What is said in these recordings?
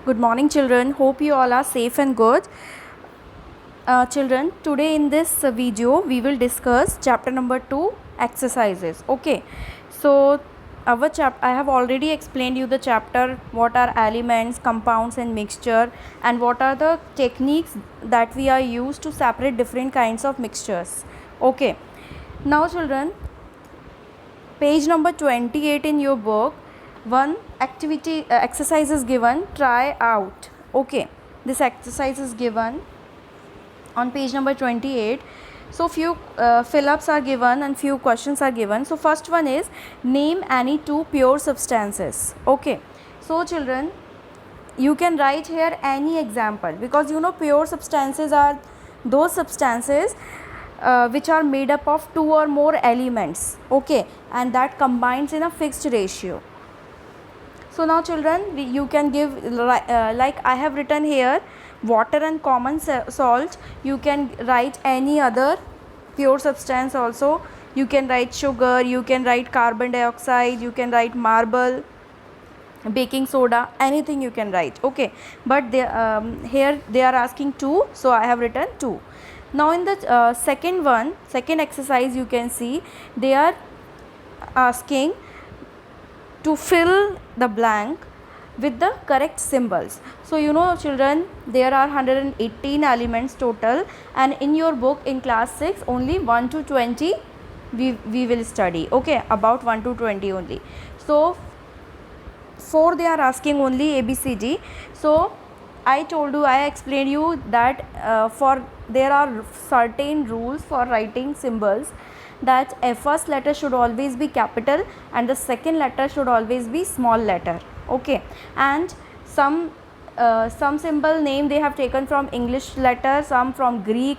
Good morning, children. Hope you all are safe and good. Children, today in this video we will discuss chapter number 2, exercises. Okay, so I have already explained you the chapter, what are elements, compounds and mixture, and what are the techniques that we are used to separate different kinds of mixtures. Okay, now children, page number 28 in your book, one activity exercise is given, try out. Okay, this exercise is given on page number 28. So few fill-ups are given and few questions are given. So first one is, name any two pure substances. Okay, so children, you can write here any example, because you know pure substances are those substances which are made up of two or more elements, okay, and that combines in a fixed ratio. So now children, you can give like I have written here, water and common salt. You can write any other pure substance also. You can write sugar, you can write carbon dioxide, you can write marble, baking soda, anything you can write, okay, but they here they are asking two, so I have written two. Now in the second exercise, you can see they are asking to fill the blank with the correct symbols. So you know children, there are 118 elements total, and in your book in class 6 only 1 to 20 we will study, okay, about 1 to 20 only. So 4 they are asking only ABCD. So I explained you that for there are certain rules for writing symbols, that a first letter should always be capital and the second letter should always be small letter, okay, and some symbol name they have taken from English letter, some from Greek,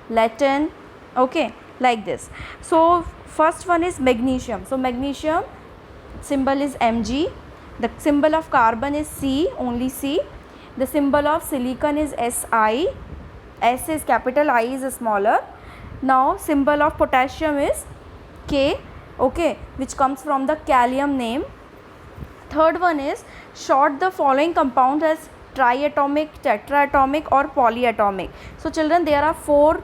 Latin, okay, like this. So first one is magnesium. So magnesium symbol is Mg, the symbol of carbon is C, only C, the symbol of silicon is Si, S is capital, I is smaller. Now symbol of potassium is K, okay, which comes from the kalium name. Third one is, short the following compounds as triatomic, tetraatomic or polyatomic. So children, there are four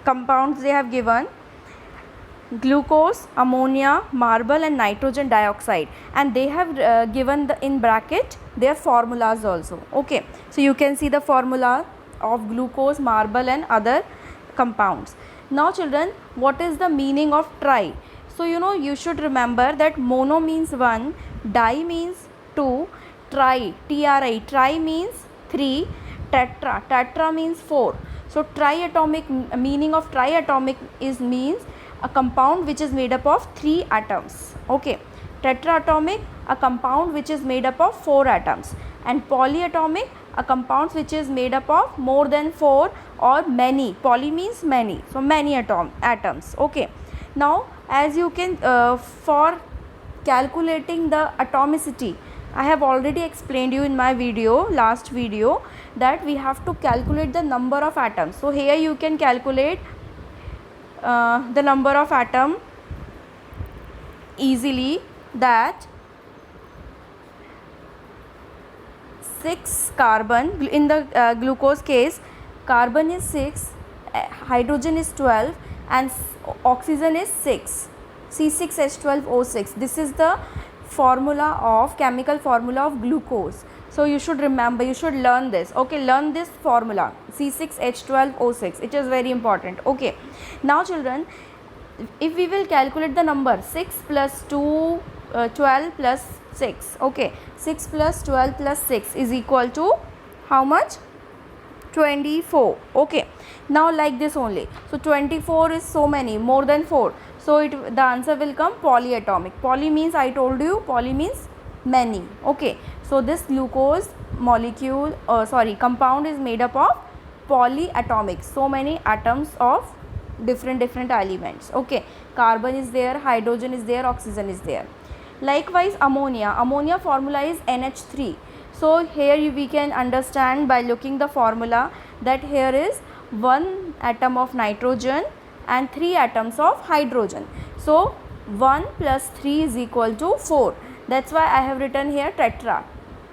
compounds they have given: glucose, ammonia, marble and nitrogen dioxide, and they have given in bracket their formulas also, okay. So you can see the formula of glucose, marble and other compounds. Now children, what is the meaning of tri? So you know, you should remember that mono means one, di means two, tri, tri means three, tetra means four. So triatomic, meaning of triatomic is means a compound which is made up of 3 atoms, okay. Tetraatomic, a compound which is made up of 4 atoms, and polyatomic, a compound which is made up of more than 4 or many. Poly means many, so many atoms, okay. Now as you can for calculating the atomicity, I have already explained you in my last video, that we have to calculate the number of atoms. So here you can calculate the number of atom easily, that 6 carbon, in the glucose case, carbon is 6, hydrogen is 12 and oxygen is 6, C6H12O6. This is the formula of chemical formula of glucose. So you should remember, you should learn this, okay, learn this formula, C6H12O6, it is very important, okay. Now children, if we will calculate the number 6 plus 2, 12 plus 6, okay, 6 plus 12 plus 6 is equal to how much? 24, okay. Now like this only, so 24 is so many, more than 4, so the answer will come polyatomic. Poly means, I told you, poly means many, okay. So this glucose molecule, compound is made up of polyatomic, so many atoms of different elements, okay. Carbon is there, hydrogen is there, oxygen is there. Likewise ammonia formula is NH3. So here we can understand by looking the formula that here is 1 atom of nitrogen and 3 atoms of hydrogen. So 1 plus 3 is equal to 4. That's why I have written here tetra.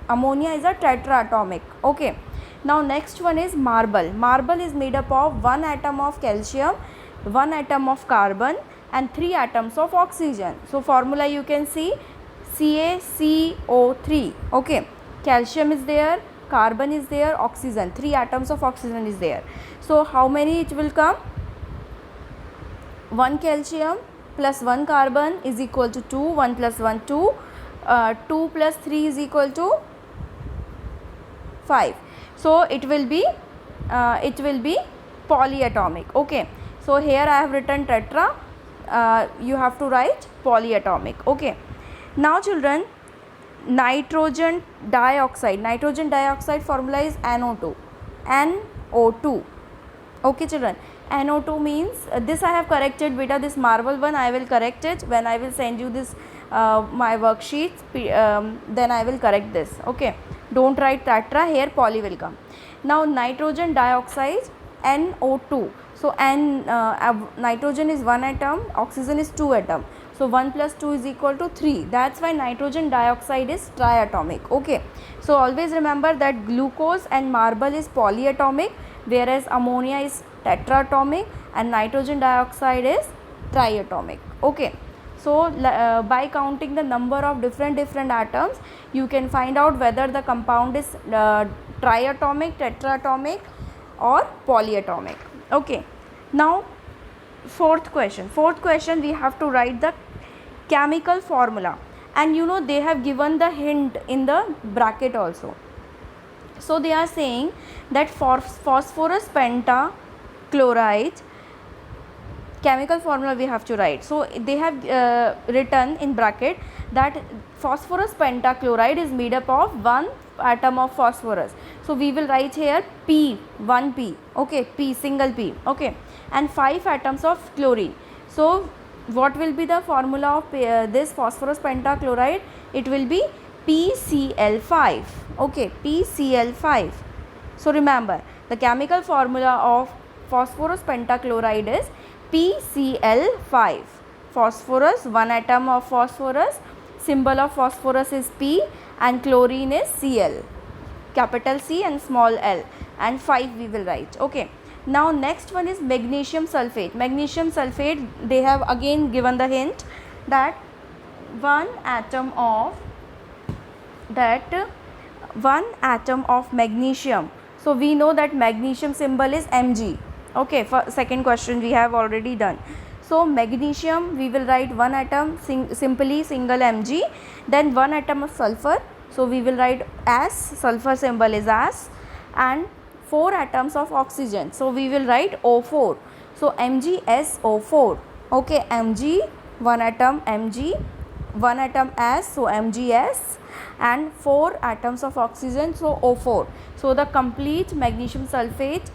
ammonia is a tetraatomic. Okay, now next one is marble. Marble is made up of 1 atom of calcium, 1 atom of carbon and 3 atoms of oxygen. So formula you can see CaCO3. Okay, calcium is there, carbon is there, oxygen, 3 atoms of oxygen is there. So how many it will come? 1 calcium plus 1 carbon is equal to 2, 1 plus 1 2, 2 plus 3 is equal to 5. So it will be polyatomic. Okay, so here I have written tetra, you have to write polyatomic. Okay, now children, nitrogen dioxide formula is NO2. Okay children, NO2 means this I have corrected beta, this marble one I will correct it when I will send you this my worksheets, then I will correct this. Okay, don't write tetra, here poly will come. Now nitrogen dioxide NO2. So nitrogen is 1 atom, oxygen is 2 atom. So 1 plus 2 is equal to 3. That's why nitrogen dioxide is triatomic. Okay, so always remember that glucose and marble is polyatomic, whereas ammonia is tetraatomic and nitrogen dioxide is triatomic. Okay, so by counting the number of different atoms, you can find out whether the compound is triatomic, tetraatomic or polyatomic. Okay, now fourth question we have to write the chemical formula, and you know they have given the hint in the bracket also. So they are saying that for phosphorus pentachloride, chemical formula we have to write. So they have written in bracket that phosphorus pentachloride is made up of 1 atom of phosphorus. So we will write here P, 1P. Okay, P, single P. Okay, and 5 atoms of chlorine. So what will be the formula of this phosphorus pentachloride? It will be PCl5. Okay, PCl5. So remember, the chemical formula of phosphorus pentachloride is PCl5. Phosphorus, 1 atom of phosphorus, symbol of phosphorus is P and chlorine is Cl, capital C and small l, and 5 we will write. Okay, now next one is magnesium sulfate. Magnesium sulfate, they have again given the hint that 1 atom of magnesium. So we know that magnesium symbol is Mg. Okay, for second question we have already done. So magnesium we will write 1 atom simply single Mg, then 1 atom of sulfur. So we will write as, sulfur symbol is as, and 4 atoms of oxygen. So we will write O4. So MgSO4. Okay, Mg, 1 atom Mg, 1 atom as, so MgS, and 4 atoms of oxygen, so O4. So the complete magnesium sulfate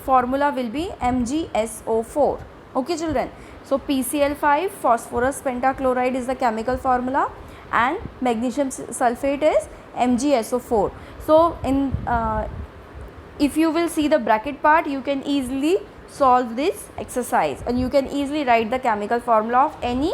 formula will be MgSO4. Okay children, so PCl5, phosphorus pentachloride is the chemical formula, and magnesium sulfate is MgSO4. So in if you will see the bracket part, you can easily solve this exercise and you can easily write the chemical formula of any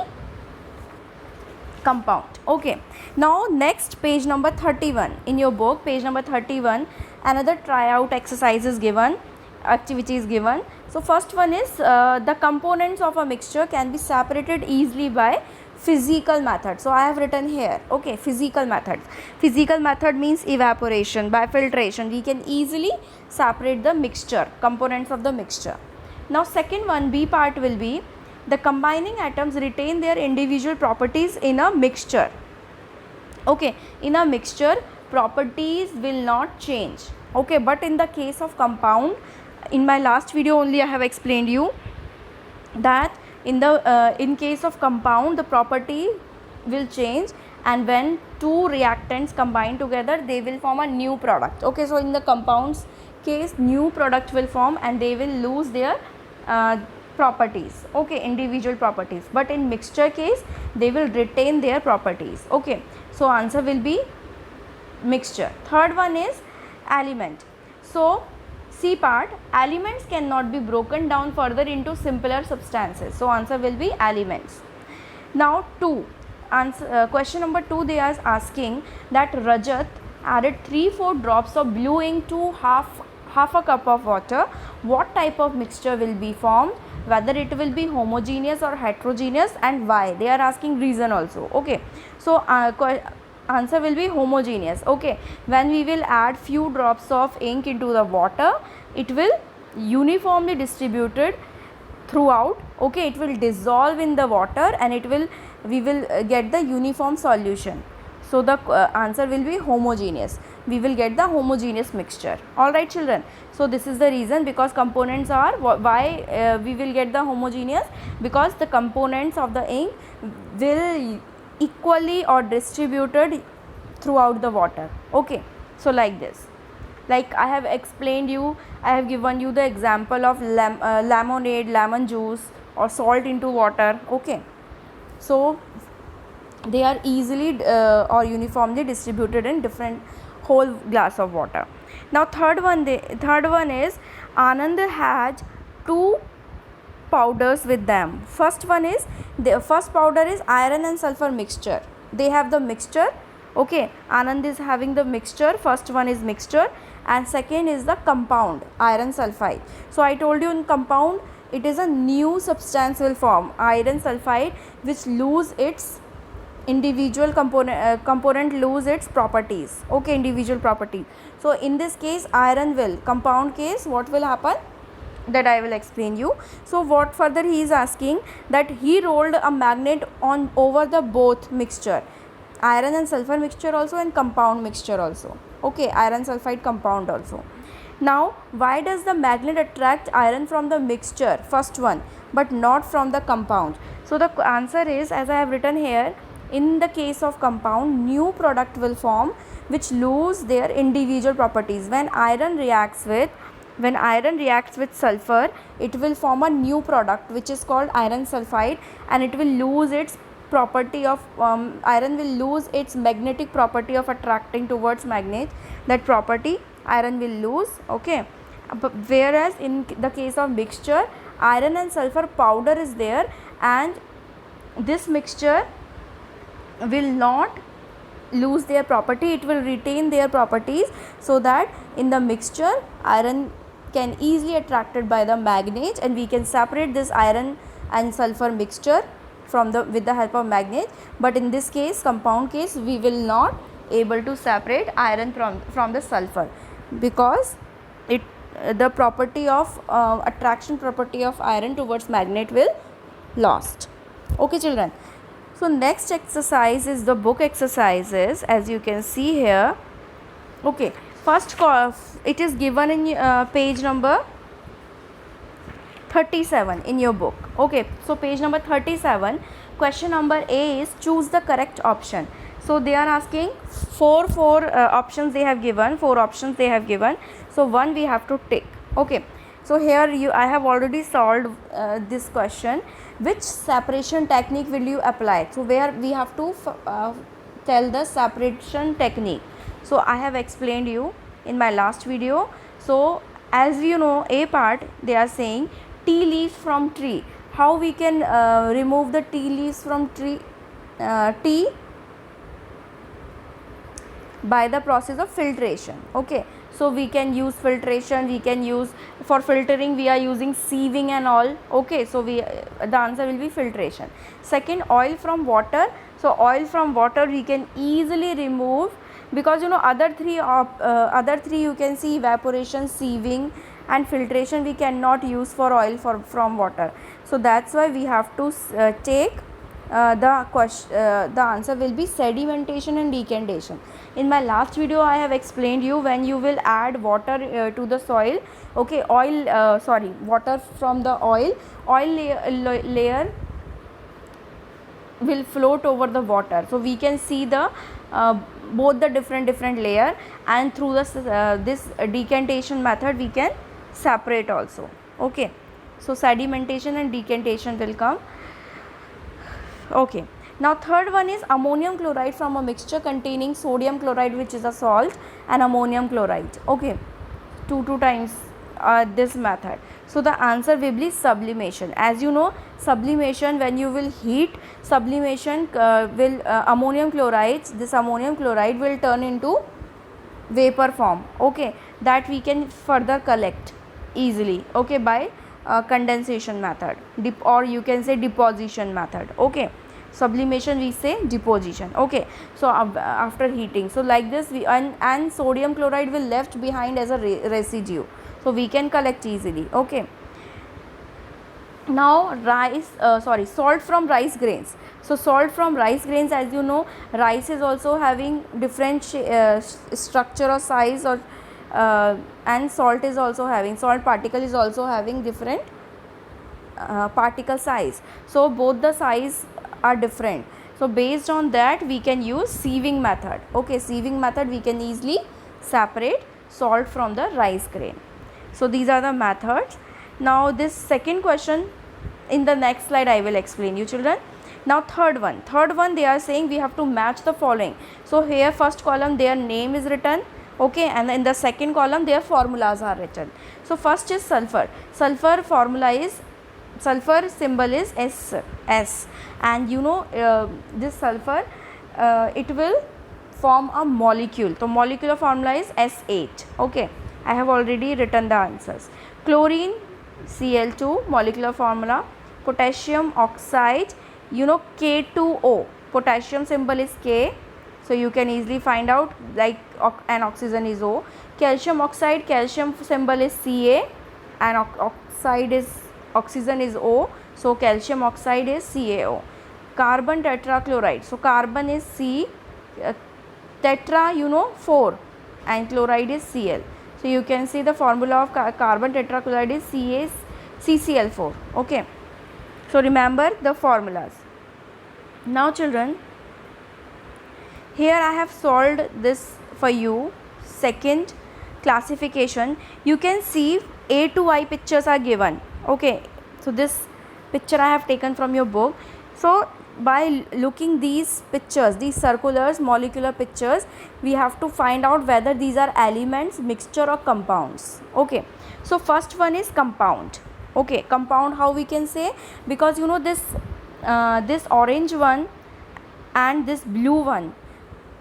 compound. Okay, now next, page number 31 in your book, page number 31, another tryout exercise is given, activity is given. So first one is the components of a mixture can be separated easily by physical method. So I have written here, okay, physical method. Physical method means evaporation. By filtration we can easily separate the mixture, components of the mixture. Now second one, B part will be the combining atoms retain their individual properties in a mixture. Okay, in a mixture properties will not change. Okay, but in the case of compound, in my last video only I have explained you that in case of compound the property will change, and when two reactants combine together they will form a new product. Okay, so in the compounds case new product will form and they will lose their properties, okay, individual properties, but in mixture case they will retain their properties. Okay, so answer will be mixture. Third one is element. So C part, elements cannot be broken down further into simpler substances. So answer will be elements. Now 2, question number 2, they are asking that Rajat added 3-4 drops of blue ink to half a cup of water. What type of mixture will be formed? Whether it will be homogeneous or heterogeneous, and why? They are asking reason also. Okay, so answer will be homogeneous. Okay, when we will add few drops of ink into the water, it will uniformly distributed throughout. Okay, it will dissolve in the water and we will get the uniform solution. So the answer will be homogeneous. We will get the homogeneous mixture. All right children, so this is the reason, because components are why we will get the homogeneous, because the components of the ink will equally or distributed throughout the water. Okay, so like this, like I have explained you, I have given you the example of lemonade, lemon juice or salt into water. Okay, so they are easily or uniformly distributed in different whole glass of water. Now third one is Anand had 2 powders with them. First one is, the first powder is iron and sulfur mixture. They have the mixture. Okay, Anand is having the mixture. First one is mixture and second is the compound, iron sulfide. So I told you in compound it is a new substance will form, iron sulfide, which lose its individual component lose its properties. Okay, individual property. So in this case iron will, compound case, what will happen, that I will explain you. So what further he is asking, that he rolled a magnet on over the both mixture, iron and sulfur mixture also and compound mixture also. Okay, iron sulfide compound also. Now why does the magnet attract iron from the mixture, first one, but not from the compound? So the answer is, as I have written here, in the case of compound, new product will form which lose their individual properties. When iron reacts with sulfur, it will form a new product which is called iron sulfide, and it will lose its property of iron will lose its magnetic property of attracting towards magnet. That property iron will lose. Okay, but whereas in the case of mixture, iron and sulfur powder is there, and this mixture will not lose their property, it will retain their properties, so that in the mixture iron can easily attracted by the magnet, and we can separate this iron and sulfur mixture from the with the help of magnet. But in this case, compound case, we will not able to separate iron from the sulfur, because it the property of attraction property of iron towards magnet will lost. Okay children, so next exercise is the book exercises, as you can see here. Okay, first it is given in page number 37 in your book. Okay, so page number 37, question number A is choose the correct option. So they are asking four options they have given, 4 options they have given. So one we have to tick. Okay, so here I have already solved this question. Which separation technique will you apply? So where we have to tell the separation technique. So I have explained you in my last video. So as you know, A part, they are saying tea leaves from tree. How we can remove the tea leaves from tree? Tea, by the process of filtration. Okay, so we can use filtration, we can use, for filtering we are using sieving and all. Okay, so the answer will be filtration. Second, oil from water. So oil from water we can easily remove, because you know other three you can see, evaporation, sieving and filtration we cannot use for oil from water. So that's why we have to take the answer will be sedimentation and decantation. In my last video I have explained you, when you will add water to the soil, okay, water from the oil layer will float over the water. So we can see the both the different layer, and through this decantation method we can separate also. Okay, so sedimentation and decantation will come. Okay, now third one is ammonium chloride from a mixture containing sodium chloride, which is a salt, and ammonium chloride. Okay, two times this method. So the answer will be sublimation. As you know, sublimation, when you will heat sublimation, will ammonium chloride, this ammonium chloride will turn into vapor form, okay, that we can further collect easily, okay, by condensation method, or you can say deposition method, okay. Sublimation we say deposition, okay. So after heating, so like this we and sodium chloride will left behind as a residue, so we can collect easily, okay. Now salt from rice grains. So salt from rice grains, as you know, rice is also having different structure or size, or and salt is also having, salt particle is also having different particle size. So both the size are different. So based on that we can use sieving method, okay. Sieving method, we can easily separate salt from the rice grain. So these are the methods. Now this second question, in the next slide I will explain you, children. Now third one they are saying we have to match the following. So here first column their name is written, okay, and in the second column their formulas are written. So first is sulfur. Sulfur formula is, sulfur symbol is S, and you know this sulfur it will form a molecule. So molecular formula is S8, okay. I have already written the answers. Chlorine Cl2 molecular formula. Potassium oxide, you know, K2O, potassium symbol is K, so you can easily find out, like an oxygen is O. Calcium oxide, calcium symbol is Ca, and oxide is, oxygen is O, so calcium oxide is CaO. Carbon tetrachloride, so carbon is C, tetra, you know, 4, and chloride is Cl. So you can see the formula of carbon tetrachloride is CCl4, okay. So remember the formulas. Now children, here I have solved this for you. Second classification, you can see A to I pictures are given, okay. So this picture I have taken from your book. So by looking these pictures, these circulars, molecular pictures, we have to find out whether these are elements, mixture or compounds, okay. So first one is compound, okay. Compound, how we can say, because you know this this orange one and this blue one,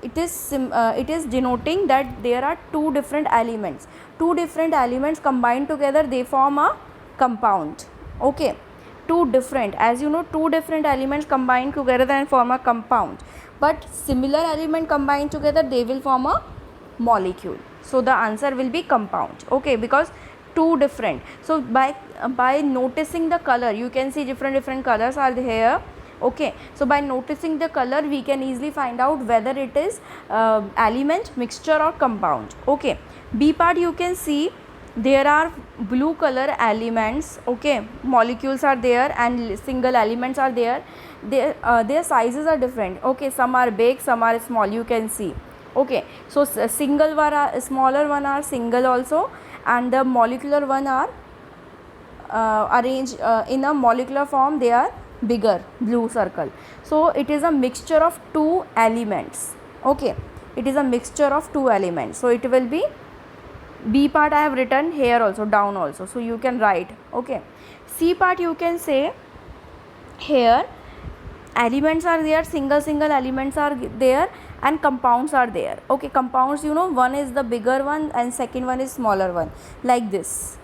it is denoting that there are two different elements. Two different elements combined together, they form a compound, okay. Two different, as you know, two different elements combined together and form a compound, but similar element combined together, they will form a molecule. So the answer will be compound, okay, because two different. So by noticing the color, you can see different colors are here, okay. So by noticing the color, we can easily find out whether it is element, mixture or compound, okay. B part, you can see there are blue color elements, okay, molecules are there and single elements are there. Their sizes are different, okay. Some are big, some are small, you can see, okay. So single one are, smaller one are single also, and the molecular one are arranged in a molecular form, they are bigger, blue circle. So it is a mixture of two elements, okay. It is a mixture of two elements. So it will be, B part I have written here also, down also, so you can write, okay. C part, you can say here elements are there, single elements are there, and compounds are there, okay. Compounds, you know, one is the bigger one and second one is smaller one, like this,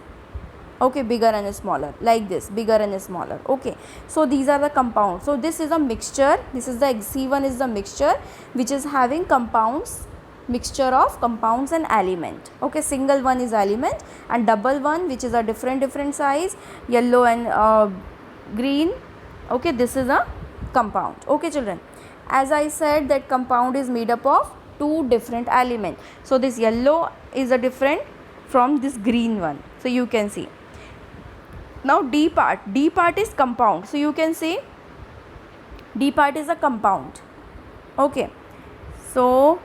okay. Bigger and smaller, like this, bigger and smaller, okay. So these are the compounds. So this is a mixture, this is the C1 is the mixture which is having compounds, mixture of compounds and element, okay. Single one is element, and double one, which is a different size, yellow and green, okay, this is a compound, okay children. As I said that compound is made up of two different elements. So this yellow is a different from this green one, so you can see. Now D part is compound, so you can see D part is a compound, okay. So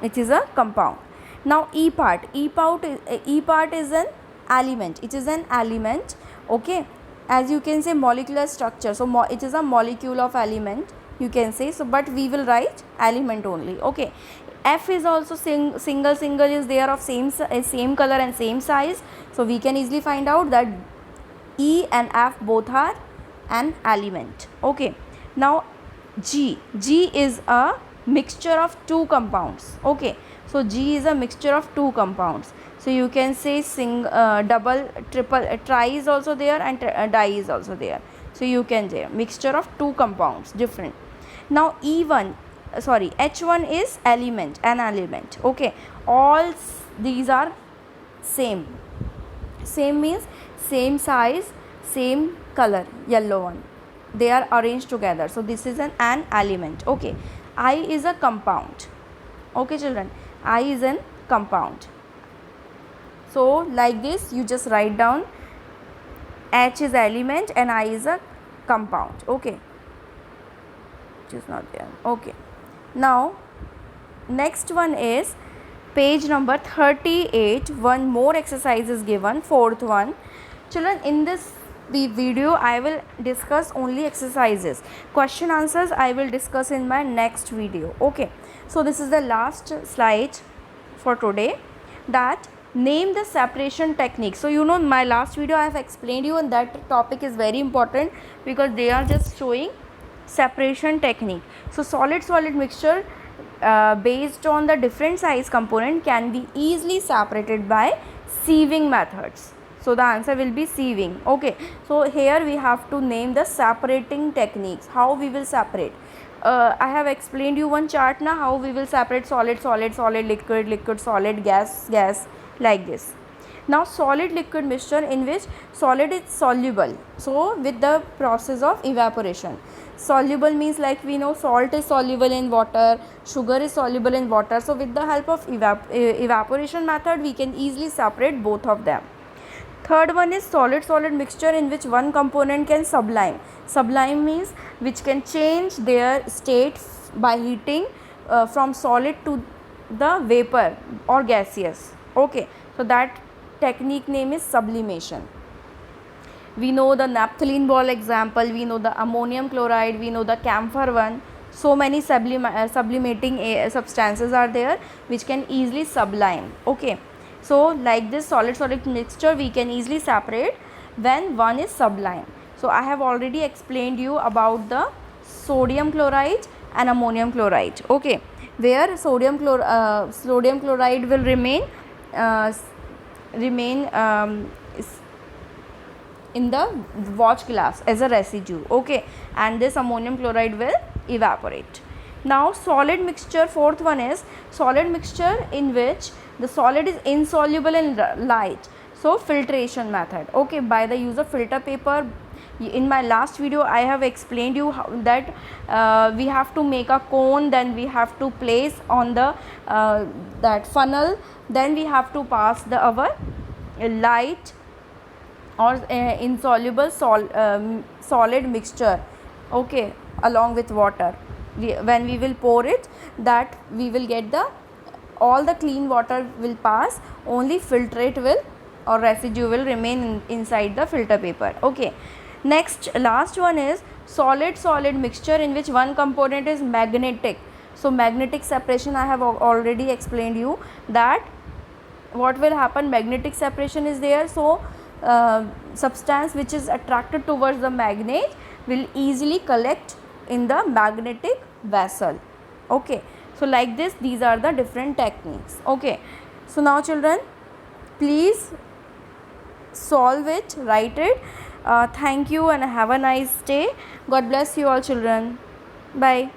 it is a compound. Now E part is an element, it is an element, okay. As you can say molecular structure, so it is a molecule of element, you can say. So but we will write element only. Okay, F is also single is there of same color and same size, so we can easily find out that E and F both are an element. Okay, now G is a mixture of two compounds. Okay, so G is a mixture of two compounds, so you can say double, triple, tri is also there, and di is also there, so you can say mixture of two compounds different. Now H1 is an element. Okay, all these are same means same size, same color, yellow one, they are arranged together, so this is an element. Okay, I is a compound. Okay children, I is an compound. So like this you just write down H is element and I is a compound. Okay, it is not there. Okay, now next one is page number 38. One more exercise is given, fourth one. Children, in this video I will discuss only exercises. Question answers I will discuss in my next video. Okay, so this is the last slide for today, that name the separation technique. So you know my last video I have explained you, and that topic is very important because they are just showing separation technique. So solid mixture based on the different size component can be easily separated by sieving methods. So the answer will be sieving. Okay, so here we have to name the separating techniques, how we will separate. I have explained you one chart now, how we will separate solid, liquid, solid, gas, like this. Now solid liquid mixture in which solid is soluble, so with the process of evaporation. Soluble means, like we know, salt is soluble in water, sugar is soluble in water, so with the help of evaporation method we can easily separate both of them. Third one is solid mixture in which one component can sublime. Sublime means which can change their state by heating from solid to the vapor or gaseous. Okay, so that technique name is sublimation. We know the naphthalene ball example, we know the ammonium chloride, we know the camphor one. So many sublimating substances are there which can easily sublime. Okay, so like this solid mixture we can easily separate when one is sublime. So I have already explained you about the sodium chloride and ammonium chloride. Okay, where sodium chloride will remain in the watch glass as a residue. Okay, and this ammonium chloride will evaporate. Now solid mixture, fourth one is solid mixture in which the solid is insoluble in light, so filtration method. Okay, by the use of filter paper. In my last video I have explained you how that we have to make a cone, then we have to place on the that funnel, then we have to pass the our light or insoluble solid mixture, okay, along with water. When we will pour it, that we will get the all the clean water will pass, only filtrate will or residue will remain inside the filter paper. Okay, next last one is solid mixture in which one component is magnetic. So magnetic separation I have already explained you that what will happen, magnetic separation is there, so substance which is attracted towards the magnet will easily collect in the magnetic vessel. Okay, so like this, these are the different techniques. Okay, so now children, please solve it, write it. Thank you and have a nice day. God bless you all children. Bye.